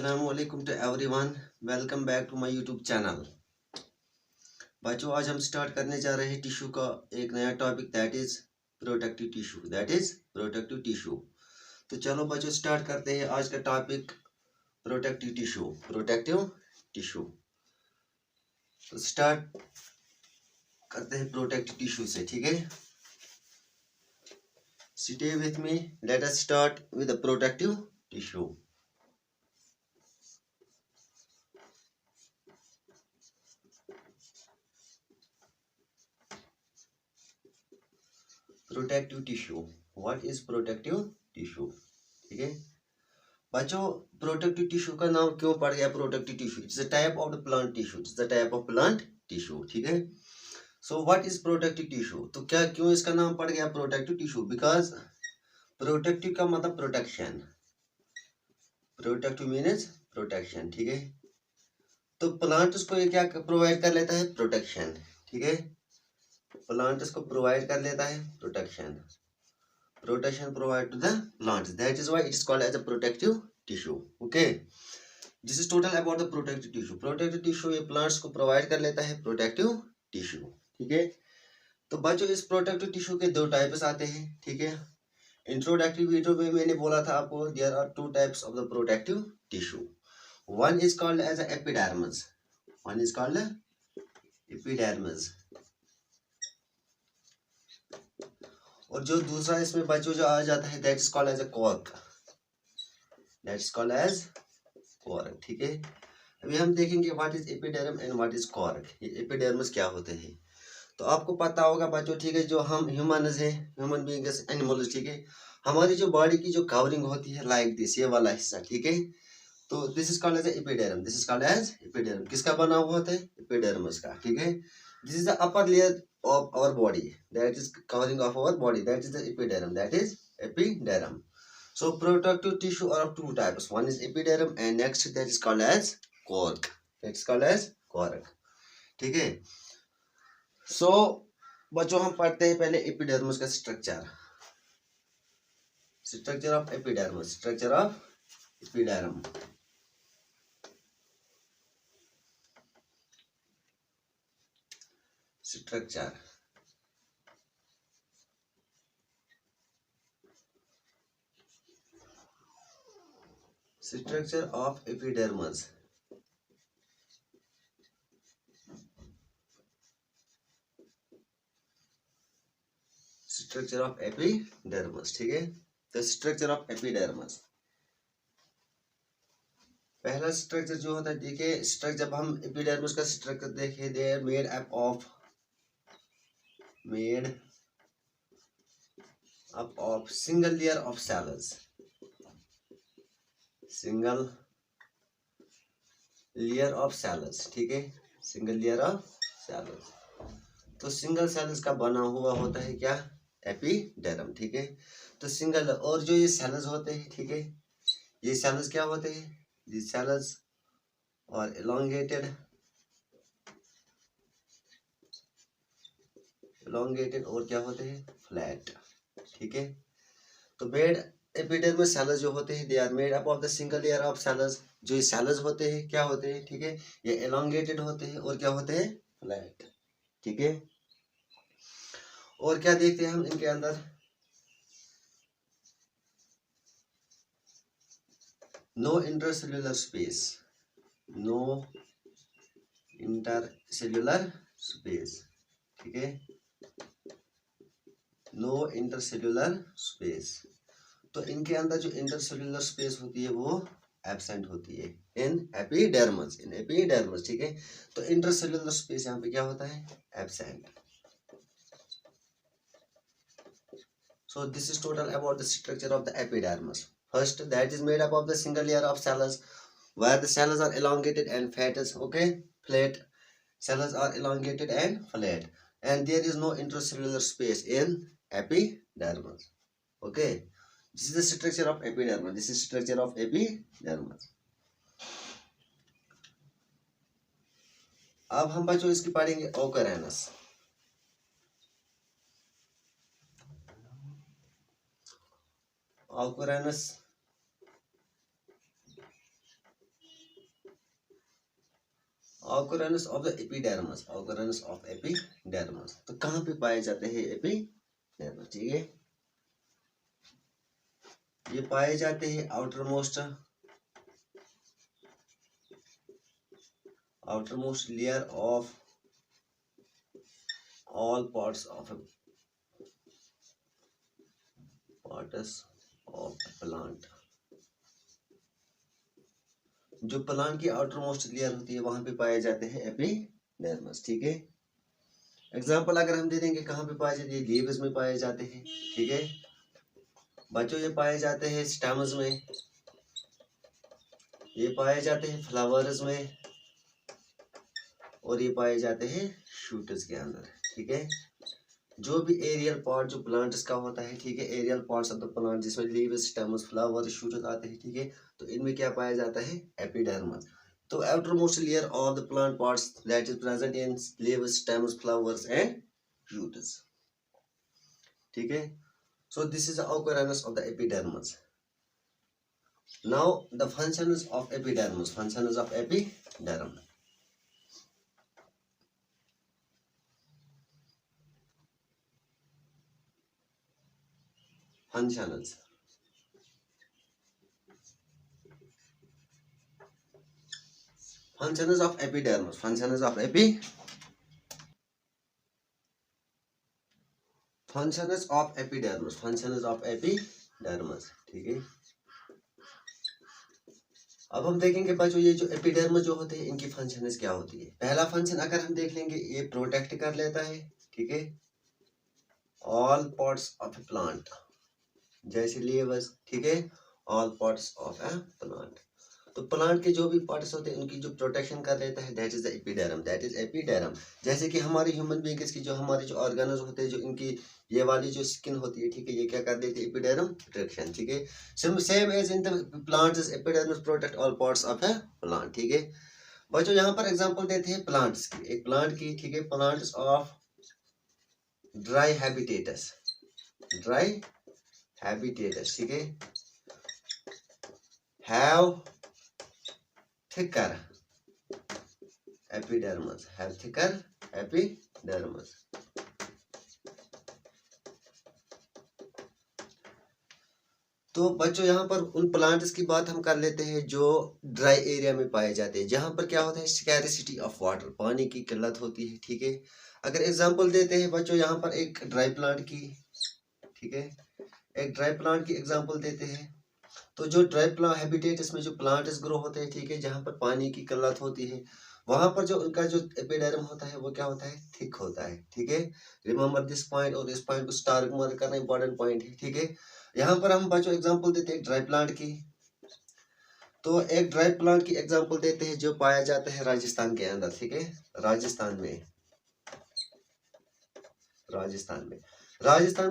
Assalamualaikum to everyone. Welcome back to my YouTube channel. बच्चों आज हम स्टार्ट करने जा रहे हैं टिश्यू का एक नया topic that is protective tissue. तो चलो बच्चों स्टार्ट करते हैं आज का टॉपिक प्रोटेक्टिव टिश्यू। तो स्टार्ट करते हैं प्रोटेक्टिव टिश्यू से, ठीक है। Stay with me, let us start with the protective tissue. Protective tissue, what is protective tissue, ठीक है बच्चों। प्रोटेक्टिव टिश्यू का नाम क्यों पड़ गया protective tissue? It's a type of the plant tissue, it's the type of plant tissue, ठीक है। So what is protective tissue? तो क्या क्यों इसका नाम पड़ गया प्रोटेक्टिव टिश्यू? बिकॉज प्रोटेक्टिव का मतलब प्रोटेक्शन, प्रोटेक्टिव मीन्स प्रोटेक्शन, ठीक है। तो प्लांट उसको ये क्या प्रोवाइड कर लेता है? प्रोटेक्शन, ठीक है। प्लांट इसको प्रोवाइड कर लेता है protection provide to the plants, that is why it is called as a protective tissue, okay। this is total about the protective tissue ये plants को provide कर लेता है protective tissue, ठीक है। तो बच्चों इस protective tissue के दो टाइप्स आते हैं, ठीक है। इंट्रोडक्टरी वीडियो में मैंने बोला था आपको there are two types of the protective tissue, one is called as a epidermis, one is called epidermis, और जो दूसरा इसमें बच्चों जो आ जाता है that is called as a cork, that is called as cork, ठीक है। अभी हम देखेंगे what is epiderm and what is cork, ये एपिडर्मिस क्या होते हैं। तो आपको पता होगा बच्चों, ठीक है, जो हम ह्यूमन्स हैं, ह्यूमन बीइंग्स, एनिमल्स, ठीक है, हमारी जो बॉडी की जो कवरिंग होती है लाइक दिस, ये वाला हिस्सा, ठीक है। तो this is called as epiderm, this is called as epiderm. किसका बना हुआ होता है? एपिडर्मिस का, ठीक है। This is the upper layer of our body, that is covering of our body, that is the epiderm, that is epiderm. So protective tissue are of two types, one is epiderm and next that is called as cork, that is called as cork, ठीक है। so बच्चों हम पढ़ते हैं पहले epidermis का structure, structure of epidermis, structure of epiderm. Structure structure of epidermis, structure of epidermis, ठीक है। तो structure of epidermis, पहला स्ट्रक्चर जो होता है, देखिए स्ट्रक्चर, जब हम एपिडर्मिस का स्ट्रक्चर देखें, they are made up of single layer of cells, single layer of cells, ठीक है, सिंगल लेयर ऑफ सेल्स। तो सिंगल सेल्स का बना हुआ होता है क्या? एपिडर्म, ठीक है। तो सिंगल, और जो ये सेल्स होते हैं, ठीक है, ये सेल्स क्या होते हैं? ये सेल्स और elongated और क्या होते हैं? फ्लैट, ठीक है। तो मेड एपिडर्मिस सेल्स जो होते हैं, they are made up of the single layer of cells. जो ये सेल्स होते हैं क्या होते हैं? ठीक है, ये एलोंगेटेड होते हैं और क्या होते हैं? फ्लैट, ठीक है। और क्या देखते हैं हम इनके अंदर? No intercellular space, no intercellular space, ठीक है, नो इंटरसेल्युलर स्पेस। तो इनके अंदर जो इंटरसेल्युलर स्पेस होती है वो एब्सेंट होती है इन एपिडर्मिस, ठीक है। तो इंटरसेल्युलर स्पेस यहाँ पे क्या होता है? Absent. So this is total about the structure of the epidermis. First, that is made up of the single layer of cells, where the cells are elongated and flat, okay, flat. Cells are elongated and flat, and there is no intracellular space in epidermis, okay. This is the structure of epidermis. This is structure of epidermis. अब हम बच्चों इसकी पढ़ेंगे occurrence. Occurrence occurrence of the epidermis, occurrence of epidermis, तो कहाँ पे पाए जाते हैं एपिडर्मिस? ठीक है, ये पाए जाते हैं outermost layer of all parts of a plant। जो प्लांट की आउटर मोस्ट लेयर होती है वहां पे पाए जाते हैं एपिडर्मिस। ठीक है, एग्जांपल अगर हम दे देंगे कहाँ पे पाए जाते हैं, लीव्स में पाए जाते हैं। ठीक है बच्चों, ये पाए जाते हैं स्टेम्स में, ये पाए जाते हैं फ्लावर्स में, और ये पाए जाते हैं शूट्स के अंदर। ठीक है, जो भी एरियल पार्ट जो प्लांट्स का होता है, ठीक है, aerial parts of the plant जिसमें लीव्स, स्टेम्स, फ्लावर्स, शूट्स आते हैं, ठीक है, तो इनमें क्या पाया जाता है, एपिडर्मिस। तो outer most layer of the plant parts that is present in leaves, stems, flowers and shoots। ठीक है, so this is the occurrence of the epidermis। Now the functions of epidermis, functions of epidermis। functions functions of epidermis, functions of functions of epidermis, functions of epidermis। ठीक है, अब हम देखेंगे बच्चों ये जो एपिडर्मिस जो होते हैं इनकी फंक्शंस क्या होती है। पहला फंक्शन अगर हम देख लेंगे, ये प्रोटेक्ट कर लेता है, ठीक है, all parts of a plant, जैसे लीव्स, ठीक है, all parts of a plant. तो प्लांट के जो भी पार्ट्स होते हैं उनकी जो प्रोटेक्शन कर लेता है, that is the epiderm, that is epiderm. जैसे कि हमारे ह्यूमन बींग्स की जो हमारे जो ऑर्गन्स होते हैं, जो इनकी ये वाली जो स्किन होती है, ठीक है, ये क्या कर देती है, एपिडर्म प्रोटेक्शन। ठीक है, same as in the plants, epidermis protect all parts of a plant. ठीक है बच्चों, यहाँ पर एग्जांपल देते हैं प्लांट्स की, एक प्लांट की, ठीक है, प्लांट्स ऑफ ड्राई हैबिटेटस, ड्राई हैबिटेटस, ठीक है, have thicker epidermis, have thicker epidermis। तो बच्चों यहाँ पर उन प्लांट्स की बात हम कर लेते हैं जो ड्राई एरिया में पाए जाते हैं, जहाँ पर क्या होता है, स्कैरसिटी ऑफ वाटर, पानी की किल्लत होती है। ठीक है, अगर एग्जांपल देते हैं बच्चों यहाँ पर एक ड्राई प्लांट की, ठीक है, एक ड्राई प्लांट की एग्जांपल देते हैं, तो जो ड्राई प्लांट हैबिटेट इसमें जो प्लांट्स ग्रो होते हैं, ठीक है, जहाँ पर पानी की किल्लत होती है, वहां पर जो उनका जो एपिडर्म होता है वो क्या होता है, थिक होता है। ठीक है, रिमेंबर दिस पॉइंट, और इस पॉइंट को स्टार मार्क करना इंपॉर्टेंट पॉइंट है। ठीक है, यहाँ पर हम बच्चों एग्जांपल देते हैं ड्राई प्लांट की, तो एक ड्राई प्लांट की एग्जांपल देते हैं जो पाया जाता है राजस्थान के अंदर। ठीक है, राजस्थान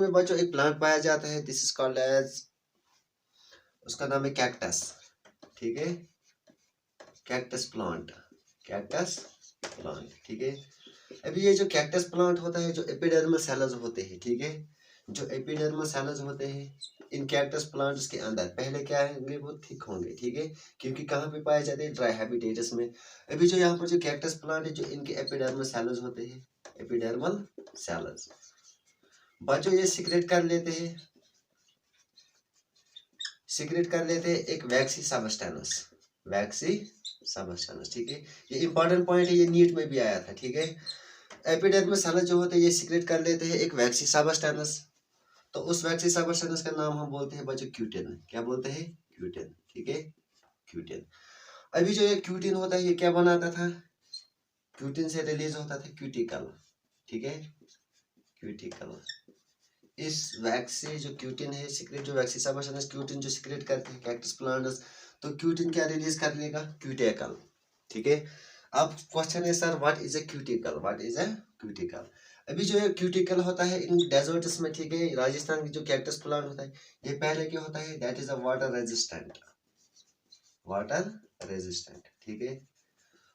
में बच्चों एक प्लांट पाया जाता है, दिस इज कॉल्ड एज, उसका नाम है कैक्टस। ठीक है, कैक्टस प्लांट, कैक्टस प्लांट। ठीक है, अभी ये जो कैक्टस प्लांट होता है, जो एपिडर्मल सेल्स होते हैं, ठीक है, जो एपिडर्मल सेल्स होते हैं इन कैक्टस प्लांट्स के अंदर पहले क्या होंगे, वो थिक होंगे। ठीक है, क्योंकि कहाँ पे पाए जाते हैं, ड्राई हैबिटेट्स में। अभी जो यहाँ पर जो कैक्टस प्लांट है, जो इनके एपिडर्मल सेल्स होते हैं, एपिडर्मल सेल्स, बच्चों ये सीक्रेट कर लेते हैं एक वैक्सी सबस्टेंस, वैक्सी सबस्टेंस। ठीक है, ये इंपॉर्टेंट पॉइंट है, ये नीट में भी आया था। ठीक है, एपिडर्मिस सेल्स जो होते हैं ये सीक्रेट कर लेते हैं एक वैक्सी सबस्टेंस, तो उस वैक्सी सबस्टेंस का नाम हम बोलते हैं बच्चों क्यूटिन। क्या बोलते हैं, क्यूटिन। ठीक है, क्यूटिन। अभी जो ये क्यूटिन होता है ये क्या बनाता था, क्यूटिन से रिलीज होता था क्यूटिकल। ठीक है, क्यूटिकल। इस वैक्स से जो क्यूटिन है सीक्रेट, जो वैक्सी सबस्टेंस क्यूटिन जो सीक्रेट करते हैं कैक्टस प्लांट्स, तो क्यूटिन क्या रिलीज कर लेगा, क्यूटिकल। ठीक है, अब क्वेश्चन है sir what is a cuticle, what is a cuticle. अभी जो ये क्यूटिकल होता है इन डेजर्ट्स में, ठीक है, राजस्थान की जो कैक्टस प्लांट होता है ये पहले क्या होता है, that is a water resistant, water resistant. ठीक है,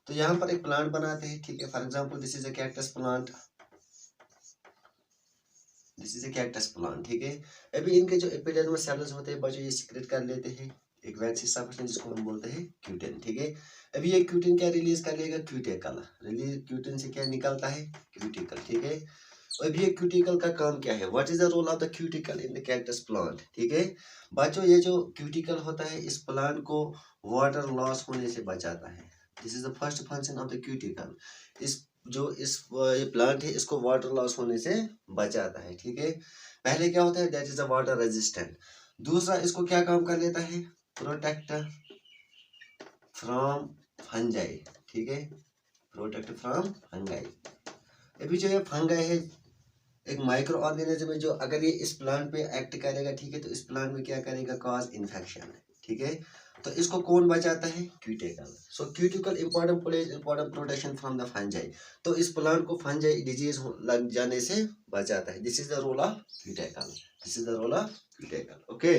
तो यहाँ पर एक प्लांट बनाते हैं, ठीक है, for example this is a cactus plant, this is a cactus plant. ठीक है, अभी इनके जो एपिडर्मल सेल्स होते हैं बच्चों ये सीक्रेट कर लेते हैं एक वैक्सी सब्सटेंस जिसको हम बोलते हैं क्यूटिन, ठीक है। अभी ये क्यूटिन क्या रिलीज कर लेगा, क्यूटिकल रिलीज, क्यूटिन से क्या निकलता है, क्यूटिकल, ठीक है। अब ये क्यूटिकल का काम क्या है, what is the role of the cuticle in the cactus plant, ठीक है। बच्चों ये जो क्यूटिकल होता है इस प्लांट को वाटर लॉस होने से बचाता है। This is the first function of the cuticle. इस जो इस ये प्लांट है इसको वाटर लॉस होने से बचाता है, ठीक है। पहले क्या होता है, that is the water resistant. दूसरा इसको क्या काम कर लेता है, प्रोटेक्ट फ्रॉम फंजाई, ठीक है, प्रोटेक्ट फ्रॉम फंगाई। अभी जो ये फंगाई है एक माइक्रो ऑर्गेनिज्म है जो अगर ये इस प्लांट पे एक्ट करेगा, ठीक है, तो इस प्लांट में क्या करेगा, कॉज इन्फेक्शन, ठीक है। तो इसको कौन बचाता है, cuticle. So cuticle important pledge important protection from the fungi. तो इस प्लांट को फंजाई डिजीज लग जाने से बचाता है। This is the role of cuticle, this is the role of cuticle, okay.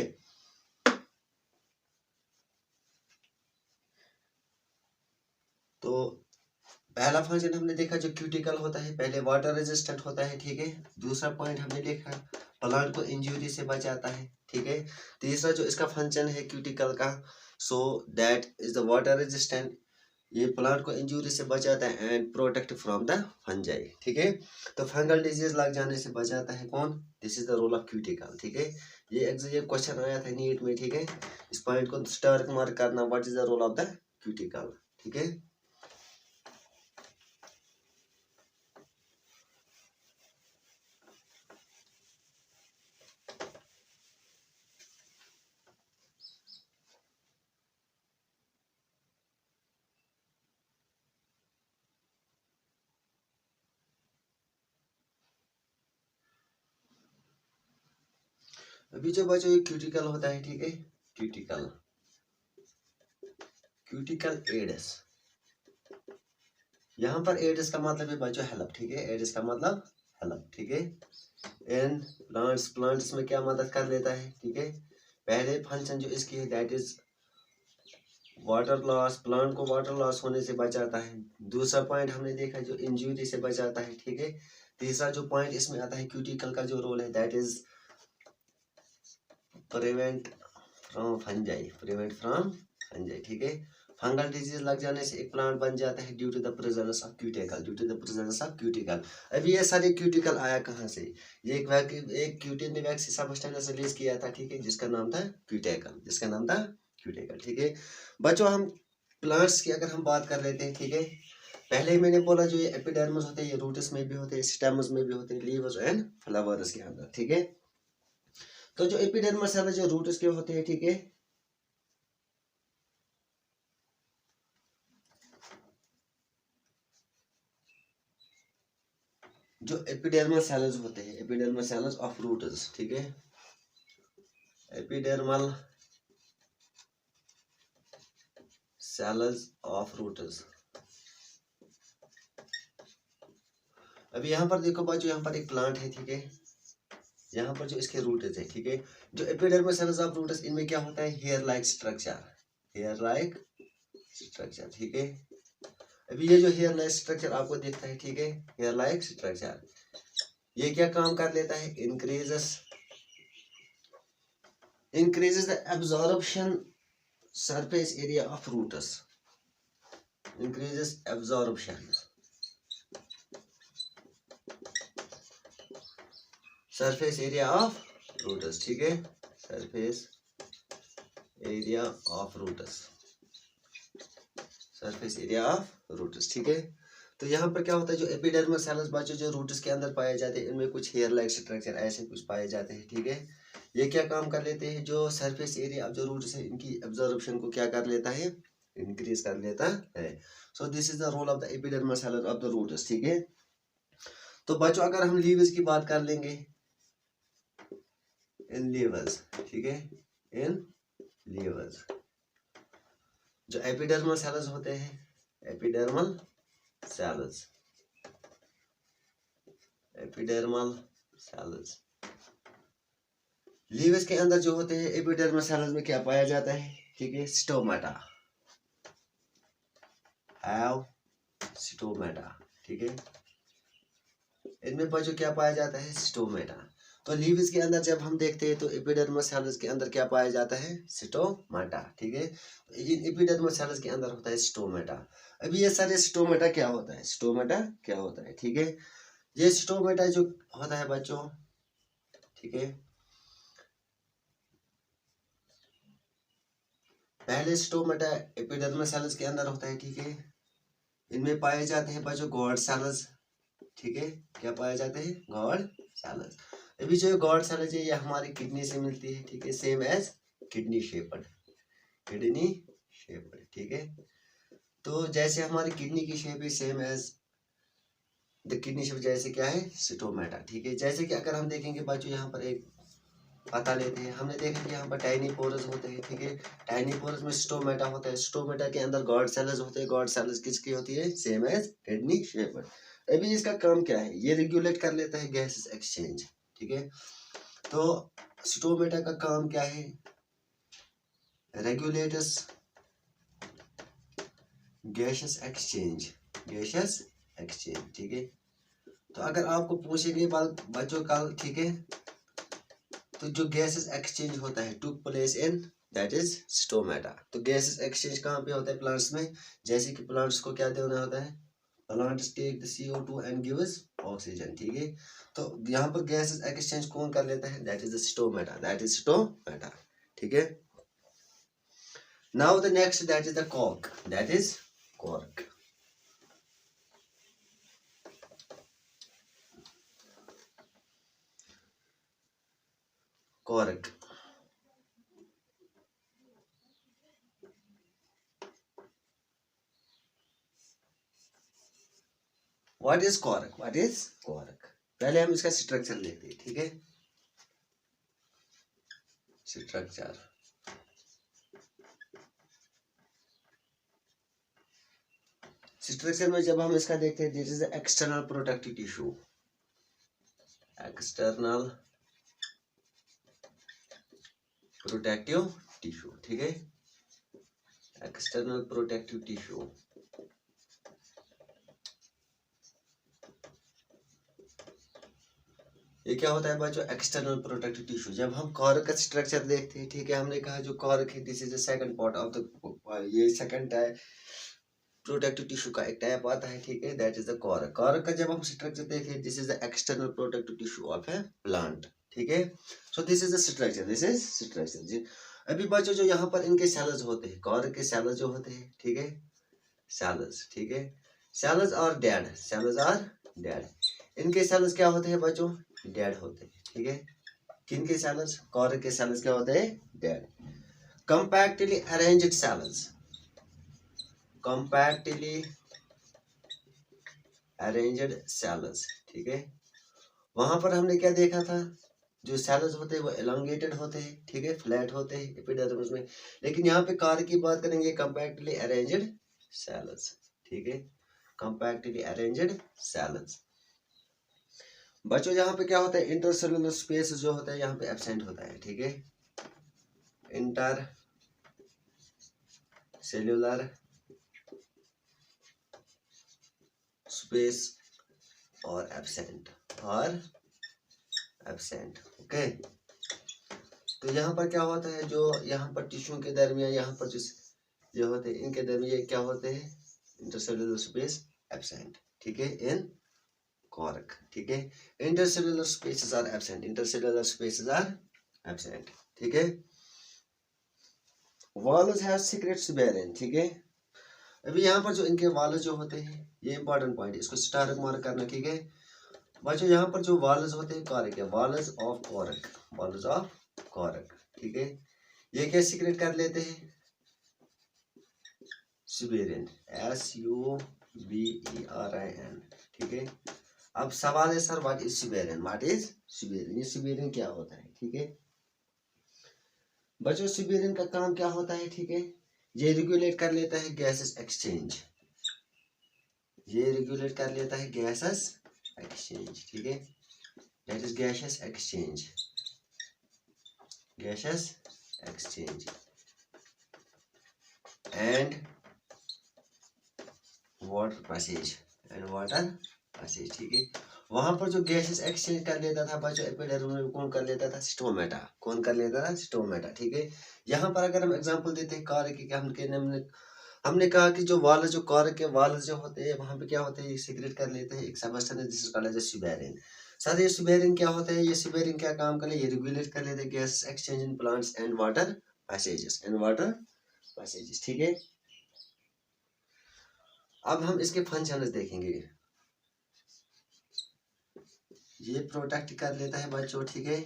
तो पहला फंक्शन हमने देखा जो क्यूटिकल होता है, पहले वाटर रेजिस्टेंट होता है, ठीक है। दूसरा पॉइंट हमने देखा प्लांट को इंजरी से बचाता है, ठीक है। तीसरा जो इसका फंक्शन है क्यूटिकल का, so that is the water resistant, ये प्लांट को इंजरी से बचाता है and protect from the fungi, ठीक है। तो फंगल डिजीज लग जाने से बचाता है कौन, this is the role of cuticle, ठीक है। ये क्वेश्चन आया था नीट में, ठीक है। इस पॉइंट को स्टार मार्क करना, what is the role of the cuticle, ठीक है। अभी जो बच्चों ये क्यूटिकल होता है, ठीक है, क्यूटिकल, क्यूटिकल एडस, यहाँ पर एडस का मतलब है बच्चों हेल्प, ठीक है, एडस का मतलब हेल्प, ठीक है। इन प्लांट्स, प्लांट्स में क्या मदद कर लेता है, ठीक है। पहले फंक्शन जो इसकी है that is water loss, plant को वाटर लॉस होने से बचाता है। दूसरा पॉइंट हमने देखा जो इंजरी से बचाता है, ठीक है। तीसरा जो पॉइंट इसमें आता है क्यूटिकल का जो रोल है that is prevent from fungi, prevent from fungi, ठीक है। फंगल डिजीज लग जाने से एक प्लांट बन जाता है due to the presence of cuticle, due to the presence of cuticle. अभी ये सारे क्यूटिकल आया कहाँ से, ये एक क्यूटिन ने वैक्सी सब्सटेंस रिलीज किया था, ठीक है, जिसका नाम था क्यूटिकल, जिसका नाम था क्यूटिकल, ठीक है। बच्चों हम प्लांट्स की अगर हम बात कर लेते हैं, ठीक है। पहले ही मैंने बोला जो ये एपिडर्मिस होते हैं ये रूट्स में भी होते हैं, स्टेम्स में भी होते हैं, लीव्स एंड फ्लावर्स के अंदर, ठीक है। तो जो एपिडर्मिस सेल जो रूट्स के होते हैं, ठीक है, जो एपिडर्मल सेल्स होते हैं, एपिडर्मल सेल्स ऑफ रूट्स, ठीक है, एपिडर्मल सेल्स ऑफ रूट्स। अभी यहाँ पर देखो बच्चों, यहाँ पर एक प्लांट है, ठीक है, यहाँ पर जो इसके रूट्स है, ठीक है। जो एपिडर्मल सेल्स ऑफ रूट्स, इनमें क्या होता है, hair like structure, hair like structure, ठीक है। अभी ये जो हेयर लाइक स्ट्रक्चर आपको दिखता है, ठीक है, हेयर लाइक स्ट्रक्चर, ये क्या काम कर लेता है, increases the absorption surface area of roots, increases absorption surface area of roots, ठीक है, surface area of roots, surface area of roots, ठीक है। तो यहाँ पर क्या होता है, जो एपिडर्मल सेल्स बच्चों जो रूट्स के अंदर पाए जाते हैं, इनमें कुछ हेयर लाइक स्ट्रक्चर ऐसे कुछ पाए जाते हैं, ठीक है। ये क्या काम कर लेते हैं, जो सरफेस एरिया जो रूट्स है इनकी एब्जॉर्प्शन को क्या कर लेता है, इंक्रीज कर लेता है। So this is the role of the epidermal cells of the roots, ठीक है। तो बच्चों अगर हम लीव्स की बात कर लेंगे, इन लीव्स, ठीक है, इन लीव्स जो एपिडर्मल सेल्स होते हैं, epidermal cells, epidermal cells, leaves के अंदर जो होते हैं एपिडर्मल सेल्स में क्या पाया जाता है, ठीक है, स्टोमाटा, स्टोमेटा, ठीक है। इनमें बच्चों क्या पाया जाता है, स्टोमेटा। तो लीव्स के अंदर जब हम देखते हैं तो एपिडर्मस सेल्स के अंदर क्या पाया जाता है, स्टोमेटा, ठीक है। इन एपिडर्मस सेल्स के अंदर होता है स्टोमेटा। अभी ये सारे स्टोमेटा क्या होता है, स्टोमेटा क्या होता है, ठीक है। ये स्टोमेटा जो होता है बच्चों, ठीक है, पहले स्टोमेटा एपिडर्मस सेल्स के अंदर होता है, ठीक है। इनमें पाए जाते हैं बच्चों गॉड सेल्स, ठीक है। क्या पाए जाते हैं, गॉड सेल्स। अभी जो गॉड सेल्स है ये हमारी किडनी से मिलती है, ठीक है, same as kidney shaped, kidney shaped, ठीक है। तो जैसे हमारी किडनी की शेप है same as the kidney shape, जैसे क्या है, स्टोमेटा, ठीक है। जैसे कि अगर हम देखेंगे बच्चों यहाँ पर एक पता लेते हैं, हमने देखा कि यहाँ पर टाइनी पोरस होते हैं, ठीक है। टाइनी पोरस में स्टोमेटा होता है, स्टोमेटा के अंदर गॉड सेल्स होते हैं, गॉड सेल्स किसकी होती है, सेम एज किडनी शेपर्ड। अभी इसका काम क्या है, ये रेगुलेट कर लेता है गैसेस एक्सचेंज, ठीक है। तो स्टोमेटा का काम क्या है, रेगुलेटस गैसेस एक्सचेंज, गैसेस एक्सचेंज, ठीक है। तो अगर आपको पूछेंगे बच्चों कल, ठीक है, तो जो गैसेस एक्सचेंज होता है took place in that is stomata. तो गैसेस एक्सचेंज कहाँ पे होता है, प्लांट्स में। जैसे कि प्लांट्स को क्या देना होता है, plants take the CO2 and gives oxygen, ठीक है। तो यहाँ पर गैसेस एक्सचेंज कौन कर लेता है, that is the stomata, that is stomata, ठीक है। Now the next that is the cork, that is cork. Cork, what is cork, what is cork. पहले हम इसका स्ट्रक्चर लेते हैं, ठीक है। स्ट्रक्चर, स्ट्रक्चर में जब हम इसका देखते हैं, this is the external protective tissue, external protective tissue, ठीक है, एक्सटर्नल प्रोटेक्टिव टिश्यू। ये क्या होता है बच्चों, एक्सटर्नल प्रोटेक्टिव टिश्यू। जब हम कॉर्क का स्ट्रक्चर देखते हैं, ठीक है, हमने कहा जो कॉर्क है this is the second part of the, ये सेकंड टाइप प्रोटेक्टिव टिश्यू का एक टाइप आता है, ठीक है, that is the cork. Cork का जब हम स्ट्रक्चर देखें, this is the external protective tissue of a plant, ठीक है। So this is the structure, this is structure जी। अभी बच्चों जो यहाँ पर इनके सेल्स होते हैं, कॉर्क के सेल्स जो होते हैं, ठीक है, सेल्स, ठीक है, cells are dead, cells are dead. इनके सेल्स क्या होते हैं बच्चों, डेड होते हैं, ठीक है। किन के सेल्स, कॉर्क के सेल्स क्या होते हैं, dead. Compactly arranged cells, compactly arranged cells, ठीक है। वहां पर हमने क्या देखा था, जो सेल्स होते हैं वो एलोंगेटेड होते हैं, ठीक है, फ्लैट होते हैं एपिडर्मिस में। लेकिन यहाँ पे कॉर्क की बात करेंगे, कंपैक्टली अरेंज्ड सेल्स, ठीक है, कंपैक्टली अरेंज्ड सेल्स। बच्चों यहाँ पे क्या होता है, इंटरसेलुलर स्पेस जो होता है यहाँ पे एब्सेंट होता है, ठीक है, इंटर सेल्यूलर स्पेस और एब्सेंट, और एब्सेंट, ओके। तो यहाँ पर क्या होता है, जो यहाँ पर टिश्यू के दरमियान यहाँ पर जो होते हैं इनके दरमियान क्या होते हैं, इंटरसेल्युलर स्पेस एब्सेंट, ठीक है, इन कॉर्क, ठीक है। Intercellular spaces are absent, intercellular spaces are absent, ठीक है। वॉल्स हैव सीक्रेट सुबेरिन, ठीक है। अभी यहाँ पर जो इनके वॉल्स जो होते हैं, ये इंपॉर्टेंट पॉइंट है, इसको स्टार मार्क करना, ठीक है। बच्चों यहाँ पर जो वॉल्स होते हैं कॉर्क है, walls of cork, walls of cork, ठीक है। ये क्या सीक्रेट कर लेते हैं, सुबेरिन, SUBERIN, ठीक है। अब सवाल है sir what is suberin, what is suberin, ये सुबेरिन क्या होता है, ठीक है। बच्चों सुबेरिन का काम क्या होता है, ठीक है, ये रेगुलेट कर लेता है गैसेस एक्सचेंज, ये रेगुलेट कर लेता है गैसेस एक्सचेंज, ठीक है, that is gases exchange, gases exchange and water passage, and water passage, ठीक है। वहां पर जो गैसेस एक्सचेंज कर लेता था बच्चों एपिडर्मिस में कौन कर लेता था, स्टोमेटा। कौन कर लेता था, स्टोमेटा। ठीक है, यहाँ पर अगर हम एग्जांपल देते हैं कार की, हमने कहा कि जो वाल, जो कार के वाल जो होते हैं वहां पे क्या होते हैं, ये सीक्रेट कर लेते हैं एक सबस्टेंस जिसको कहा जाता है सुबेरिन। सर ये सुबेरिन क्या होता है, ये सुबेरिन क्या काम कर ले, ये रेगुलेट कर लेते हैं gas exchange in plants and water passages. ठीक है, अब हम इसके फंक्शंस देखेंगे। ये प्रोटेक्ट कर लेता है बच्चों। ठीक है,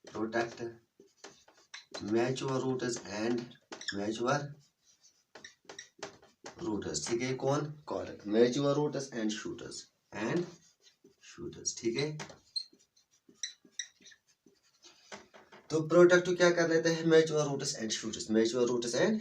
protect mature roots and mature roots. ठीक है, कौन, cork, mature roots and shoots ठीक है, तो प्रोटेक्टिव क्या कर लेते हैं, मैच्योर रूटर्स एंड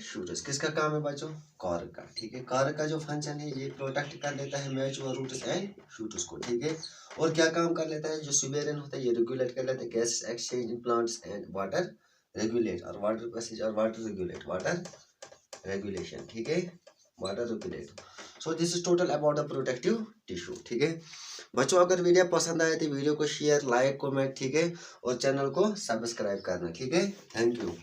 शूटर्स। किसका काम है बच्चों, कॉर्क का। ठीक है, कॉर्क का जो फंक्शन है ये प्रोटेक्ट कर लेता है मैच्योर रूटर्स एंड शूटर्स को। ठीक है, और क्या काम कर लेता है, जो सुबेरिन होता है ये रेगुलेट कर लेता है gas exchange in plants and water regulate, और वाटर पैसेज और वाटर रेगुलेशन। ठीक है, water regulate. So this is total about the protective tissue. ठीक है बच्चों, अगर वीडियो पसंद आए तो वीडियो को शेयर, लाइक, कमेंट, ठीक है, और चैनल को सब्सक्राइब करना। ठीक है, थैंक यू।